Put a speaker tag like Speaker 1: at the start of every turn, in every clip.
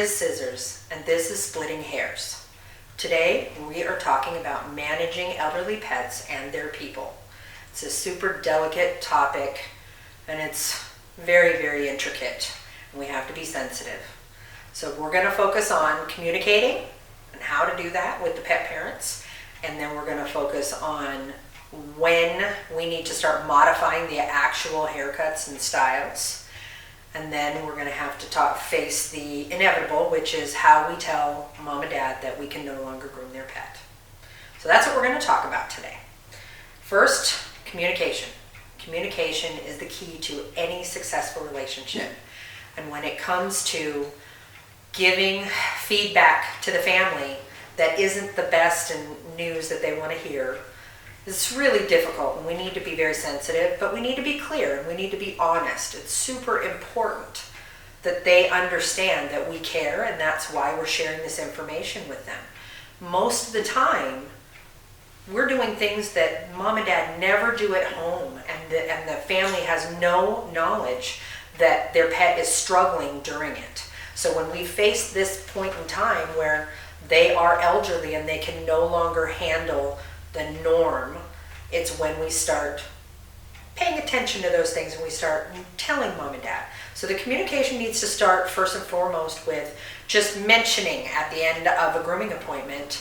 Speaker 1: is Scissors, and this is Splitting Hairs. Today, we are talking about managing elderly pets and their people. It's a super delicate topic, and it's very, very intricate, and we have to be sensitive. So we're going to focus on communicating and how to do that with the pet parents, and then we're going to focus on when we need to start modifying the actual haircuts and styles. And then we're going to have to face the inevitable, which is how we tell mom and dad that we can no longer groom their pet. So that's what we're going to talk about today. First, communication. Communication is the key to any successful relationship. And when it comes to giving feedback to the family that isn't the best and news that they want to hear, it's really difficult, and we need to be very sensitive, but we need to be clear and we need to be honest. It's super important that they understand that we care, and that's why we're sharing this information with them. Most of the time, we're doing things that mom and dad never do at home, and the family has no knowledge that their pet is struggling during it. So when we face this point in time where they are elderly and they can no longer handle the norm, it's when we start paying attention to those things and we start telling mom and dad. So the communication needs to start first and foremost with just mentioning at the end of a grooming appointment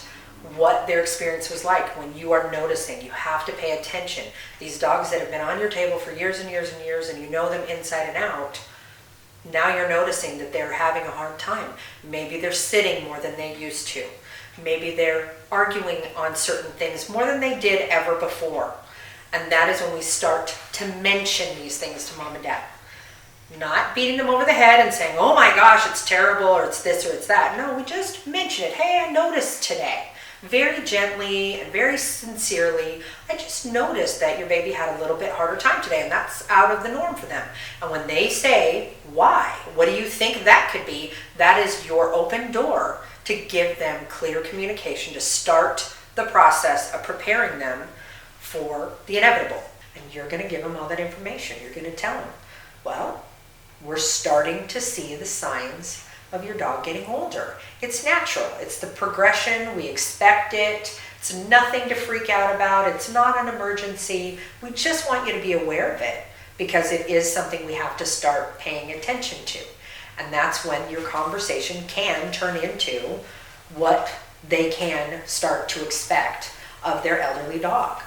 Speaker 1: what their experience was like. When you are noticing, you have to pay attention. These dogs that have been on your table for years and years and years, and you know them inside and out, now you're noticing that they're having a hard time. Maybe they're sitting more than they used to. Maybe they're arguing on certain things more than they did ever before. And that is when we start to mention these things to mom and dad. Not beating them over the head and saying, oh my gosh, it's terrible, or it's this or it's that. No, we just mention it. Hey, I noticed today. Very gently and very sincerely, I just noticed that your baby had a little bit harder time today, and that's out of the norm for them. And when they say, why? What do you think that could be? That is your open door to give them clear communication, to start the process of preparing them for the inevitable. And you're going to give them all that information. You're going to tell them, well, we're starting to see the signs of your dog getting older. It's natural. It's the progression. We expect it. It's nothing to freak out about. It's not an emergency. We just want you to be aware of it because it is something we have to start paying attention to. And that's when your conversation can turn into what they can start to expect of their elderly dog,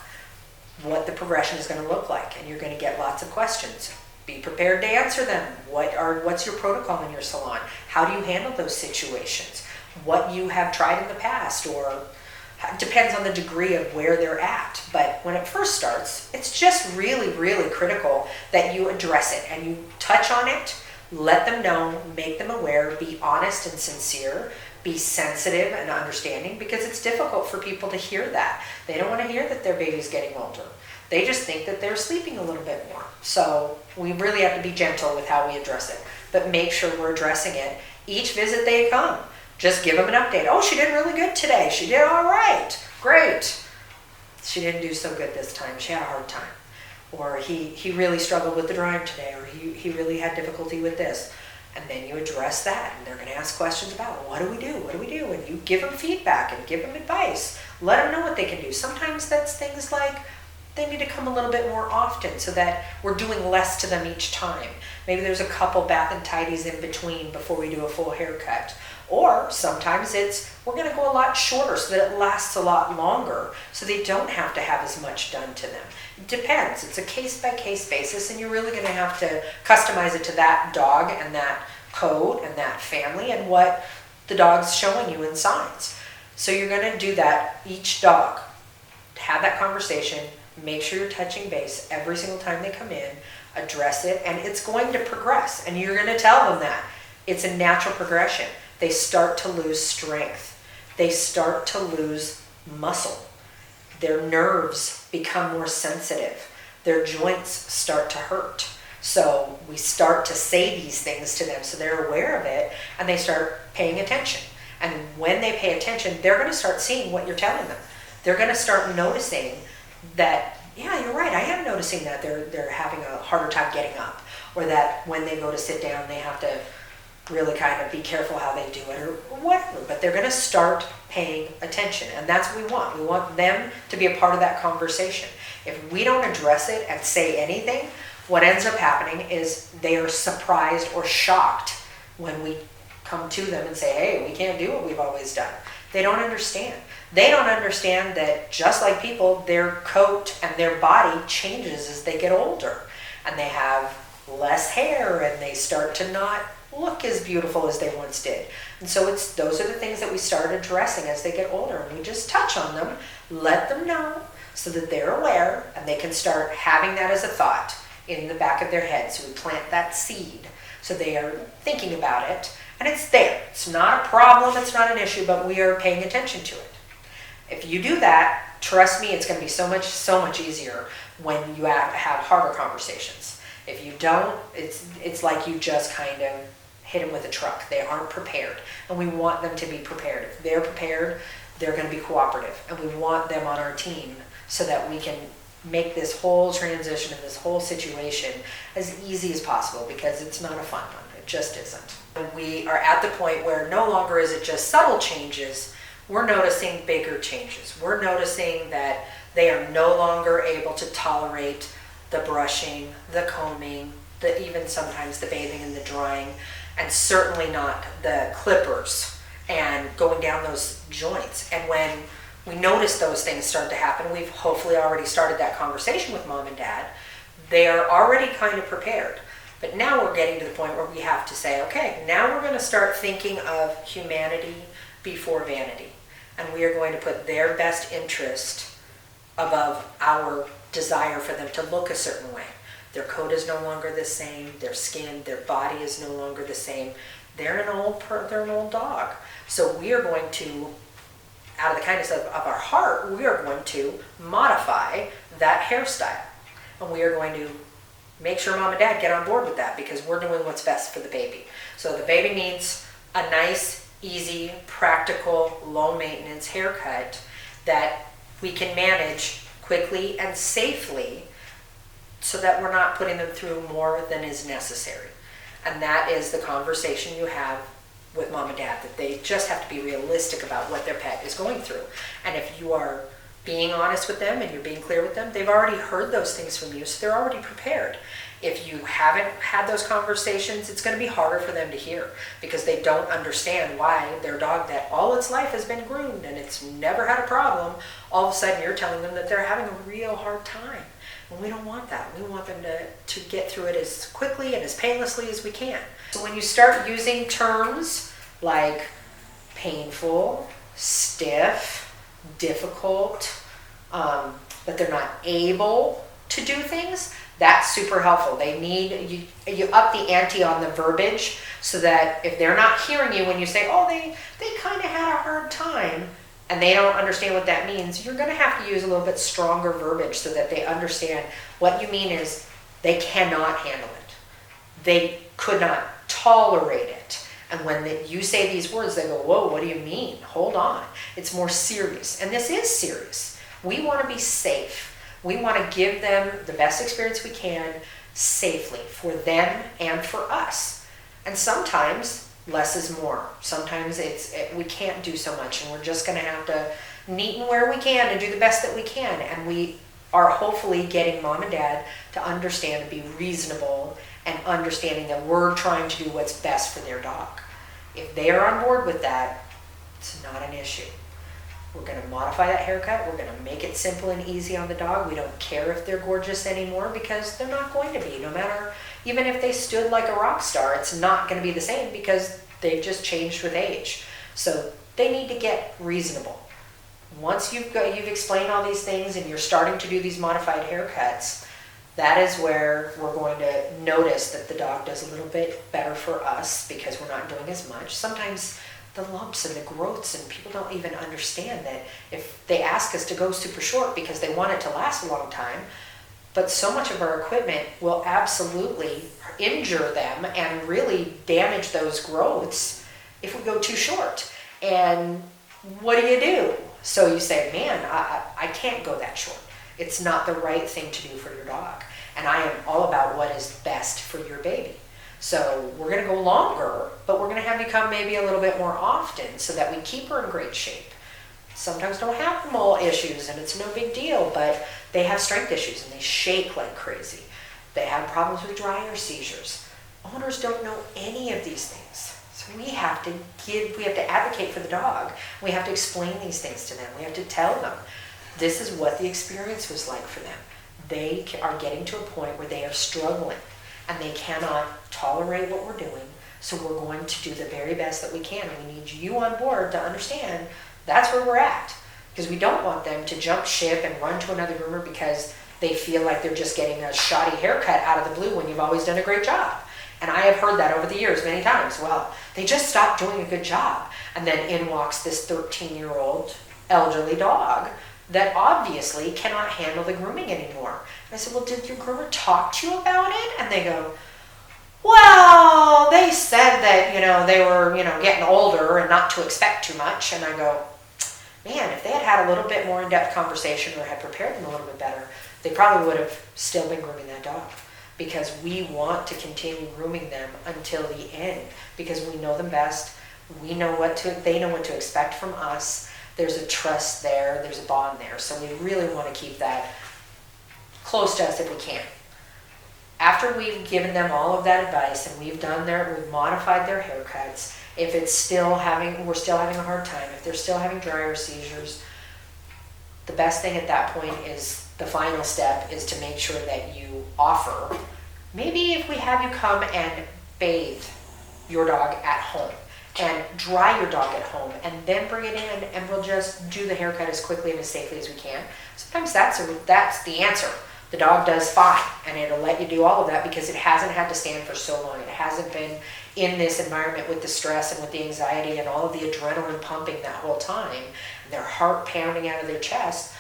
Speaker 1: what the progression is going to look like. And you're going to get lots of questions. Be prepared to answer them. What's your protocol in your salon? How do you handle those situations? What you have tried in the past, or it depends on the degree of where they're at. But when it first starts, it's just really, really critical that you address it and you touch on it. Let them know, make them aware, be honest and sincere, be sensitive and understanding, because it's difficult for people to hear that. They don't want to hear that their baby's getting older. They just think that they're sleeping a little bit more. So we really have to be gentle with how we address it, but make sure we're addressing it. Each visit they come, just give them an update. Oh, she did really good today. She did all right. Great. She didn't do so good this time. She had a hard time. Or he really struggled with the drying today, or he really had difficulty with this. And then you address that, and they're going to ask questions about, what do we do? What do we do? And you give them feedback and give them advice. Let them know what they can do. Sometimes that's things like they need to come a little bit more often so that we're doing less to them each time. Maybe there's a couple bath and tidies in between before we do a full haircut. Or sometimes it's, we're going to go a lot shorter so that it lasts a lot longer so they don't have to have as much done to them. It depends. It's a case-by-case basis, and you're really going to have to customize it to that dog and that coat and that family and what the dog's showing you in signs. So you're going to do that each dog. Have that conversation. Make sure you're touching base every single time they come in. Address it, and it's going to progress. And you're going to tell them that. It's a natural progression. They start to lose strength. They start to lose muscle. Their nerves become more sensitive. Their joints start to hurt. So we start to say these things to them so they're aware of it and they start paying attention. And when they pay attention, they're going to start seeing what you're telling them. They're going to start noticing that, yeah, you're right, I am noticing that they're having a harder time getting up, or that when they go to sit down, they have to really kind of be careful how they do it or whatever, but they're going to start paying attention, and that's what we want. We want them to be a part of that conversation. If we don't address it and say anything, what ends up happening is they are surprised or shocked when we come to them and say, hey, we can't do what we've always done. They don't understand. They don't understand that just like people, their coat and their body changes as they get older, and they have less hair and they start to not look as beautiful as they once did. And so those are the things that we start addressing as they get older, and we just touch on them, let them know so that they're aware and they can start having that as a thought in the back of their head. So we plant that seed so they are thinking about it, and it's there. It's not a problem, it's not an issue, but we are paying attention to it. If you do that, trust me, it's going to be so much easier when you have harder conversations. If you don't, it's like you just kind of hit them with a truck. They aren't prepared, and we want them to be prepared. If they're prepared, they're going to be cooperative, and we want them on our team so that we can make this whole transition and this whole situation as easy as possible, because it's not a fun one. It just isn't. We are at the point where no longer is it just subtle changes. We're noticing bigger changes. We're noticing that they are no longer able to tolerate the brushing, the combing, even sometimes the bathing and the drying, and certainly not the clippers and going down those joints. And when we notice those things start to happen, we've hopefully already started that conversation with mom and dad. They are already kind of prepared. But now we're getting to the point where we have to say, okay, now we're going to start thinking of humanity before vanity. And we are going to put their best interest above our desire for them to look a certain way. Their coat is no longer the same. Their skin, their body is no longer the same. They're an old dog. So we are going to, out of the kindness of our heart, we are going to modify that hairstyle. And we are going to make sure mom and dad get on board with that, because we're doing what's best for the baby. So the baby needs a nice, easy, practical, low maintenance haircut that we can manage quickly and safely, so that we're not putting them through more than is necessary. And that is the conversation you have with mom and dad, that they just have to be realistic about what their pet is going through. And if you are being honest with them and you're being clear with them, they've already heard those things from you, so they're already prepared. If you haven't had those conversations, it's going to be harder for them to hear, because they don't understand why their dog that all its life has been groomed and it's never had a problem, all of a sudden you're telling them that they're having a real hard time. And we don't want that. We want them to get through it as quickly and as painlessly as we can. So when you start using terms like painful, stiff, difficult, that they're not able to do things, that's super helpful. They need, you up the ante on the verbiage, so that if they're not hearing you when you say, oh, they kind of had a hard time, and they don't understand what that means, you're going to have to use a little bit stronger verbiage so that they understand what you mean is they cannot handle it. They could not tolerate it. And when you say these words, they go, whoa, what do you mean? Hold on. It's more serious. And this is serious. We want to be safe. We want to give them the best experience we can safely for them and for us. And sometimes less is more. Sometimes we can't do so much, and we're just going to have to neaten where we can and do the best that we can. And we are hopefully getting mom and dad to understand and be reasonable, and understanding that we're trying to do what's best for their dog. If they are on board with that, it's not an issue. We're going to modify that haircut. We're going to make it simple and easy on the dog. We don't care if they're gorgeous anymore, because they're not going to be. No matter, even if they stood like a rock star, it's not going to be the same, because they've just changed with age. So they need to get reasonable. Once you've explained all these things and you're starting to do these modified haircuts, that is where we're going to notice that the dog does a little bit better for us, because we're not doing as much. Sometimes the lumps and the growths, and people don't even understand that if they ask us to go super short because they want it to last a long time, but so much of our equipment will absolutely injure them and really damage those growths if we go too short. And what do? So you say, man, I can't go that short. It's not the right thing to do for your dog. And I am all about what is best for your baby. So we're going to go longer, but we're going to have you come maybe a little bit more often so that we keep her in great shape. Sometimes don't have mole issues and it's no big deal, but they have strength issues and they shake like crazy. They have problems with dryer seizures. Owners don't know any of these things. So we have to advocate for the dog. We have to explain these things to them. We have to tell them this is what the experience was like for them. They are getting to a point where they are struggling and they cannot tolerate what we're doing. So we're going to do the very best that we can. And we need you on board to understand that's where we're at. Because we don't want them to jump ship and run to another groomer because they feel like they're just getting a shoddy haircut out of the blue when you've always done a great job. And I have heard that over the years many times. Well, they just stopped doing a good job. And then in walks this 13-year-old elderly dog that obviously cannot handle the grooming anymore. And I said, well, did your groomer talk to you about it? And they go, well, they said that, they were, getting older and not to expect too much. And I go, man, if they had had a little bit more in-depth conversation or had prepared them a little bit better, they probably would have still been grooming that dog. Because we want to continue grooming them until the end, because we know them best. They know what to expect from us. There's a trust there, there's a bond there. So we really want to keep that close to us if we can. After we've given them all of that advice and we've modified their haircuts, if we're still having a hard time, if they're still having dryer seizures, the best thing at that point is the final step is to make sure that you offer, maybe if we have you come and bathe your dog at home and dry your dog at home and then bring it in and we'll just do the haircut as quickly and as safely as we can. Sometimes that's the answer. The dog does fine and it'll let you do all of that because it hasn't had to stand for so long. It hasn't been in this environment with the stress and with the anxiety and all of the adrenaline pumping that whole time and their heart pounding out of their chest.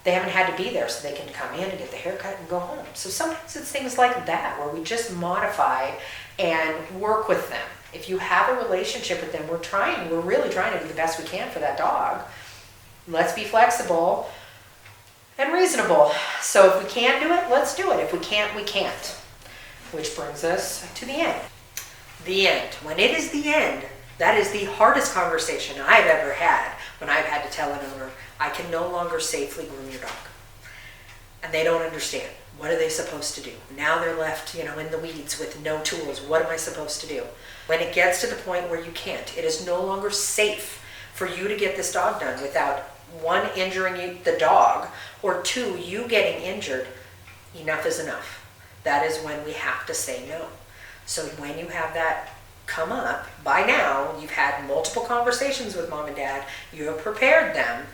Speaker 1: They haven't had to be there so they can come in and get the haircut and go home. So sometimes it's things like that where we just modify and work with them. If you have a relationship with them, we're really trying to do the best we can for that dog. Let's be flexible and reasonable. So if we can do it, let's do it. If we can't, we can't. Which brings us to the end. The end. When it is the end, that is the hardest conversation I've ever had when I've had to tell an owner, I can no longer safely groom your dog. And they don't understand. What are they supposed to do? Now they're left, in the weeds with no tools. What am I supposed to do? When it gets to the point where you can't, it is no longer safe for you to get this dog done without, one, injuring the dog, or two, you getting injured. Enough is enough. That is when we have to say no. So when you have that come up, by now you've had multiple conversations with mom and dad, you have prepared them,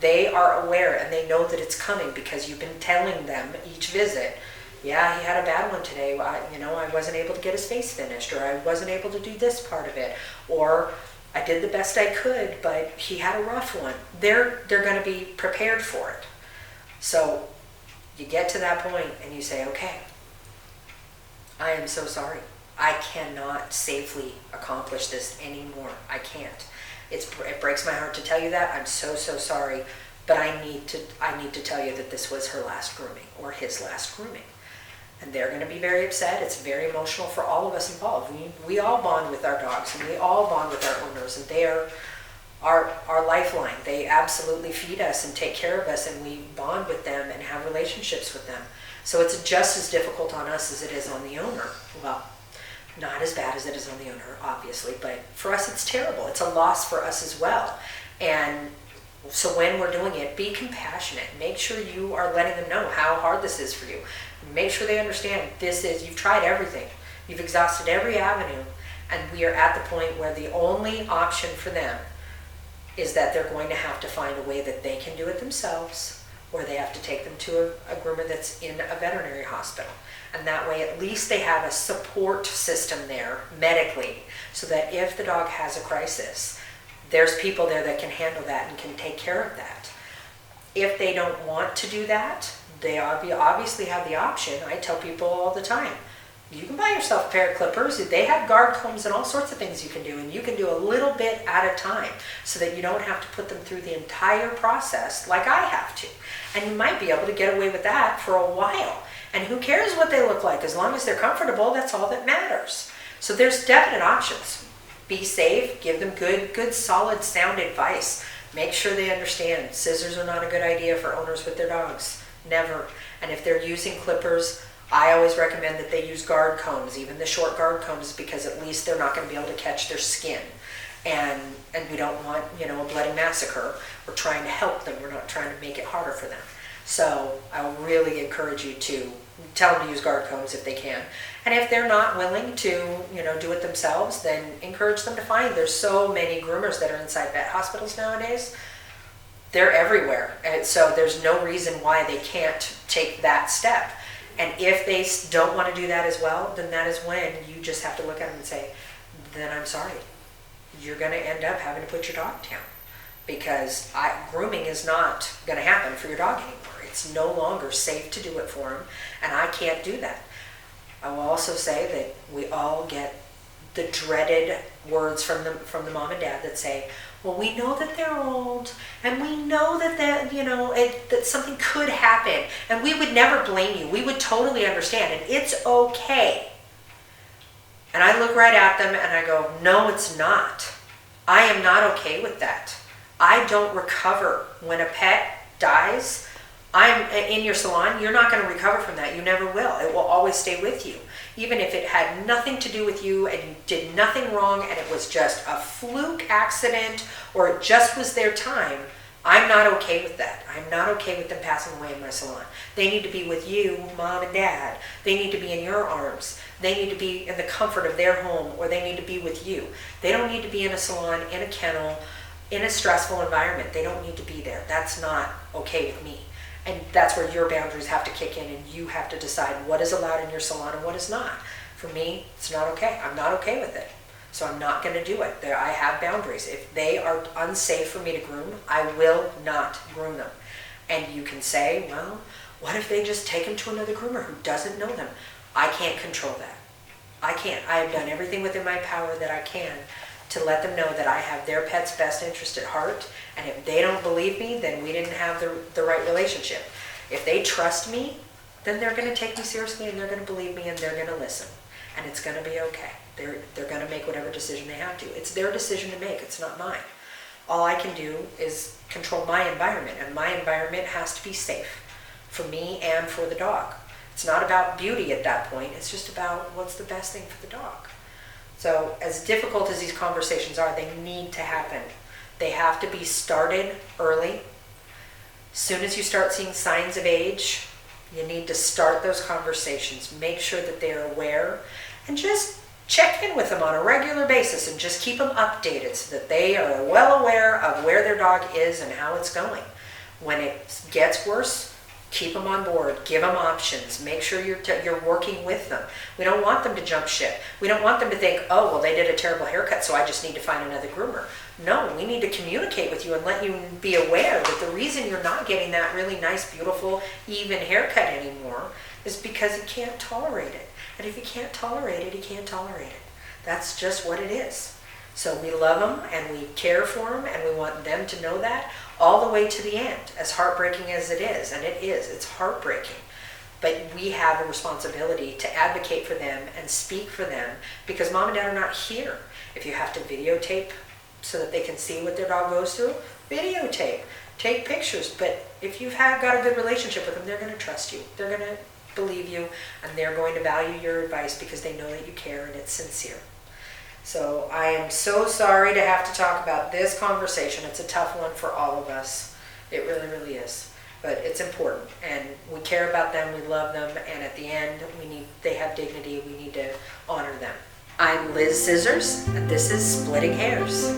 Speaker 1: they are aware and they know that it's coming because you've been telling them each visit, yeah, he had a bad one today, I wasn't able to get his face finished, or I wasn't able to do this part of it, or I did the best I could, but he had a rough one. They're going to be prepared for it. So you get to that point and you say, okay, I am so sorry. I cannot safely accomplish this anymore. I can't. It breaks my heart to tell you that. I'm so sorry, but I need to tell you that this was her last grooming or his last grooming. And they're going to be very upset. It's very emotional for all of us involved. We all bond with our dogs and we all bond with our owners, and they are our lifeline. They absolutely feed us and take care of us, and we bond with them and have relationships with them. So it's just as difficult on us as it is on the owner. Well, not as bad as it is on the owner, obviously, but for us it's terrible. It's a loss for us as well. And so when we're doing it, be compassionate. Make sure you are letting them know how hard this is for you. Make sure they understand you've tried everything. You've exhausted every avenue, and we are at the point where the only option for them is that they're going to have to find a way that they can do it themselves, or they have to take them to a groomer that's in a veterinary hospital. And that way at least they have a support system there medically, so that if the dog has a crisis, there's people there that can handle that and can take care of that. If they don't want to do that, they obviously have the option. I tell people all the time, you can buy yourself a pair of clippers. They have guard combs and all sorts of things you can do, and you can do a little bit at a time so that you don't have to put them through the entire process like I have to. And you might be able to get away with that for a while. And who cares what they look like? As long as they're comfortable, that's all that matters. So there's definite options. Be safe, give them good, solid, sound advice. Make sure they understand scissors are not a good idea for owners with their dogs. Never. And if they're using clippers, I always recommend that they use guard combs, even the short guard combs, because at least they're not going to be able to catch their skin. And we don't want, a bloody massacre. We're trying to help them. We're not trying to make it harder for them. So I really encourage you to tell them to use guard combs if they can. And if they're not willing to, do it themselves, then encourage them to find. There's so many groomers that are inside vet hospitals nowadays. They're everywhere. And so there's no reason why they can't take that step. And if they don't want to do that as well, then that is when you just have to look at them and say, then I'm sorry. You're going to end up having to put your dog down, because grooming is not going to happen for your dog anymore. It's no longer safe to do it for him, and I can't do that. I will also say that we all get the dreaded words from the mom and dad that say, well, we know that they're old, and we know that that something could happen, and we would never blame you. We would totally understand, and it's okay. And I look right at them and I go, no, it's not. I am not okay with that. I don't recover when a pet dies. I'm in your salon. You're not going to recover from that. You never will. It will always stay with you. Even if it had nothing to do with you and you did nothing wrong and it was just a fluke accident or it just was their time, I'm not okay with that. I'm not okay with them passing away in my salon. They need to be with you, mom and dad. They need to be in your arms. They need to be in the comfort of their home, or they need to be with you. They don't need to be in a salon, in a kennel, in a stressful environment. They don't need to be there. That's not okay with me. And that's where your boundaries have to kick in, and you have to decide what is allowed in your salon and what is not. For me, it's not okay. I'm not okay with it. So I'm not going to do it. I have boundaries. If they are unsafe for me to groom, I will not groom them. And you can say, well, what if they just take them to another groomer who doesn't know them? I can't control that. I can't. I have done everything within my power that I can to let them know that I have their pet's best interest at heart. And if they don't believe me, then we didn't have the right relationship. If they trust me, then they're going to take me seriously and they're going to believe me and they're going to listen. And it's going to be okay. They're going to make whatever decision they have to. It's their decision to make. It's not mine. All I can do is control my environment, and my environment has to be safe for me and for the dog. It's not about beauty at that point. It's just about what's the best thing for the dog. So as difficult as these conversations are, they need to happen. They have to be started early. As soon as you start seeing signs of age, you need to start those conversations. Make sure that they're aware, and just check in with them on a regular basis and just keep them updated so that they are well aware of where their dog is and how it's going. When it gets worse, keep them on board. Give them options. Make sure you're working with them. We don't want them to jump ship. We don't want them to think, oh, well, they did a terrible haircut, so I just need to find another groomer. No, we need to communicate with you and let you be aware that the reason you're not getting that really nice, beautiful, even haircut anymore is because you can't tolerate it. And if you can't tolerate it, you can't tolerate it. That's just what it is. So we love them and we care for them and we want them to know that all the way to the end, as heartbreaking as it is. And it is. It's heartbreaking. But we have a responsibility to advocate for them and speak for them, because mom and dad are not here. If you have to videotape so that they can see what their dog goes through, videotape. Take pictures. But if you've got a good relationship with them, they're going to trust you. They're going to believe you, and they're going to value your advice because they know that you care and it's sincere. So I am so sorry to have to talk about this conversation. It's a tough one for all of us. It really, really is. But it's important, and we care about them, we love them, and at the end, they have dignity. We need to honor them. I'm Liz Scissors, and this is Splitting Hairs.